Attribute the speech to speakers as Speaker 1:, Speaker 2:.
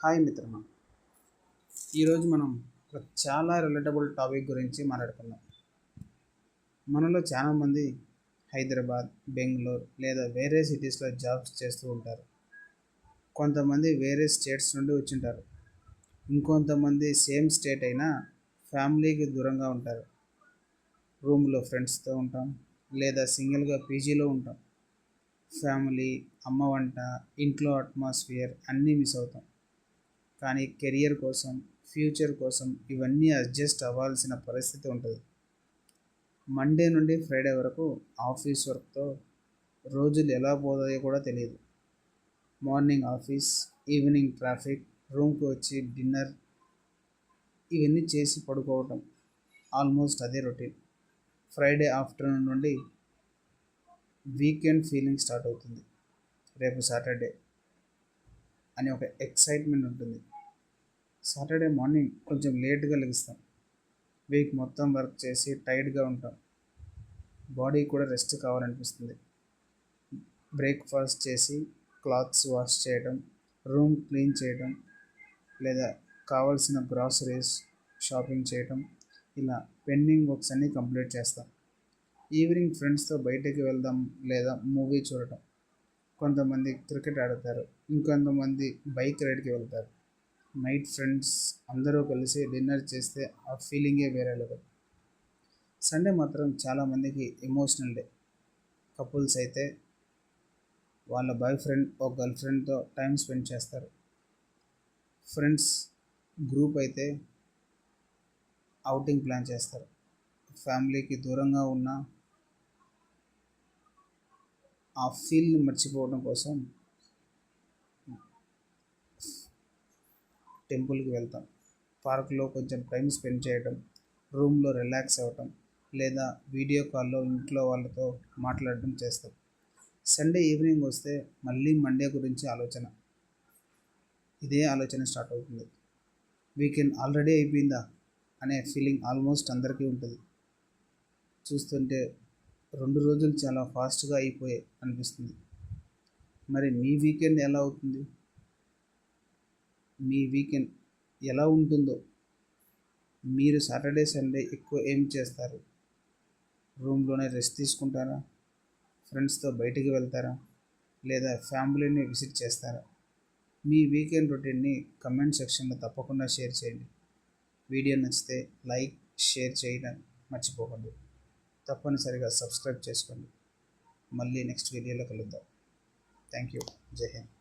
Speaker 1: Hi మిత్రమా, ఈరోజు మనం ఒక చాలా రిలేటబుల్ టాపిక్ గురించి మాట్లాడుకుందాం. మనలో చాలామంది హైదరాబాద్, బెంగళూరు లేదా వేరే సిటీస్లో జాబ్స్ చేస్తూ ఉంటారు. కొంతమంది వేరే స్టేట్స్ నుండి వచ్చింటారు. ఇంకొంతమంది సేమ్ స్టేట్ అయినా ఫ్యామిలీకి దూరంగా ఉంటారు. రూమ్లో ఫ్రెండ్స్తో ఉంటాం లేదా సింగిల్గా పీజీలో ఉంటాం. ఫ్యామిలీ, అమ్మ వంట, ఇంట్లో అట్మాస్ఫియర్ అన్నీ మిస్ అవుతాం. కానీ కెరియర్ కోసం, ఫ్యూచర్ కోసం ఇవన్నీ అడ్జస్ట్ అవ్వాల్సిన పరిస్థితి ఉంటుంది. మండే నుండి ఫ్రైడే వరకు ఆఫీస్ వర్క్తో రోజులు ఎలా పోతాయో కూడా తెలియదు. మార్నింగ్ ఆఫీస్, ఈవినింగ్ ట్రాఫిక్, రూమ్కి వచ్చి డిన్నర్, ఇవన్నీ చేసి పడుకోవటం, ఆల్మోస్ట్ అదే రొటీన్. ఫ్రైడే ఆఫ్టర్నూన్ నుండి వీకెండ్ ఫీలింగ్ స్టార్ట్ అవుతుంది. రేపు సాటర్డే అని ఒక ఎక్సైట్మెంట్ ఉంటుంది. సాటర్డే మార్నింగ్ కొంచెం లేట్గా లెగుస్తాం. వీక్ మొత్తం వర్క్ చేసి టైర్డ్గా ఉంటాం. బాడీ కూడా రెస్ట్ కావాలనిపిస్తుంది. బ్రేక్ఫాస్ట్ చేసి క్లాత్స్ వాష్ చేయడం, రూమ్ క్లీన్ చేయడం లేదా కావాల్సిన గ్రాసరీస్ షాపింగ్ చేయడం, ఇలా పెండింగ్ వర్క్స్ అన్నీ కంప్లీట్ చేస్తాం. ఈవినింగ్ ఫ్రెండ్స్తో బయటికి వెళ్దాం లేదా మూవీ చూడటం. కొంతమంది క్రికెట్ ఆడతారు, ఇంకొంతమంది బైక్ రైడ్కి వెళ్తారు. నైట్ ఫ్రెండ్స్ అందరూ కలిసి డిన్నర్ చేస్తే ఆ ఫీలింగే వేరే లెవెల్. సండే మాత్రం చాలామందికి ఎమోషనల్ డే. కపుల్స్ అయితే వాళ్ళ బాయ్ ఫ్రెండ్ ఓ గర్ల్ ఫ్రెండ్తో టైం స్పెండ్ చేస్తారు. ఫ్రెండ్స్ గ్రూప్ అయితే అవుటింగ్ ప్లాన్ చేస్తారు. ఫ్యామిలీకి దూరంగా ఉన్న ఆ ఫీల్ని మర్చిపోవడం కోసం టెంపుల్కి వెళ్తాం. పార్క్లో కొంచెం టైం స్పెండ్ చేయడం, రూమ్లో రిలాక్స్ అవ్వటం లేదా వీడియో కాల్లో ఇంట్లో వాళ్ళతో మాట్లాడడం చేస్తాం. సండే ఈవినింగ్ వస్తే మళ్ళీ మండే గురించి ఆలోచన. ఇదే ఆలోచన స్టార్ట్ అవుతుంది. వీకెండ్ ఆల్రెడీ అయిపోయిందా అనే ఫీలింగ్ ఆల్మోస్ట్ అందరికీ ఉంటుంది. చూస్తుంటే 2 రోజులు చాలా ఫాస్ట్గా అయిపోయాయి అనిపిస్తుంది. మరి మీ వీకెండ్ ఎలా అవుతుంది? మీ వీకెండ్ ఎలా ఉంటుందో? మీరు సాటర్డే, సండే ఎక్కువ ఏం చేస్తారు? రూమ్లోనే రెస్ట్ తీసుకుంటారా? ఫ్రెండ్స్తో బయటికి వెళ్తారా? లేదా ఫ్యామిలీని విజిట్ చేస్తారా? మీ వీకెండ్ రొటీన్ని కమెంట్ సెక్షన్లో తప్పకుండా షేర్ చేయండి. వీడియో నచ్చితే లైక్, షేర్ చేయడం మర్చిపోకండి. తప్పనిసరిగా సబ్స్క్రైబ్ చేసుకోండి. మళ్ళీ నెక్స్ట్ వీడియోలో కలుద్దాం. Thank you. జై హింద్.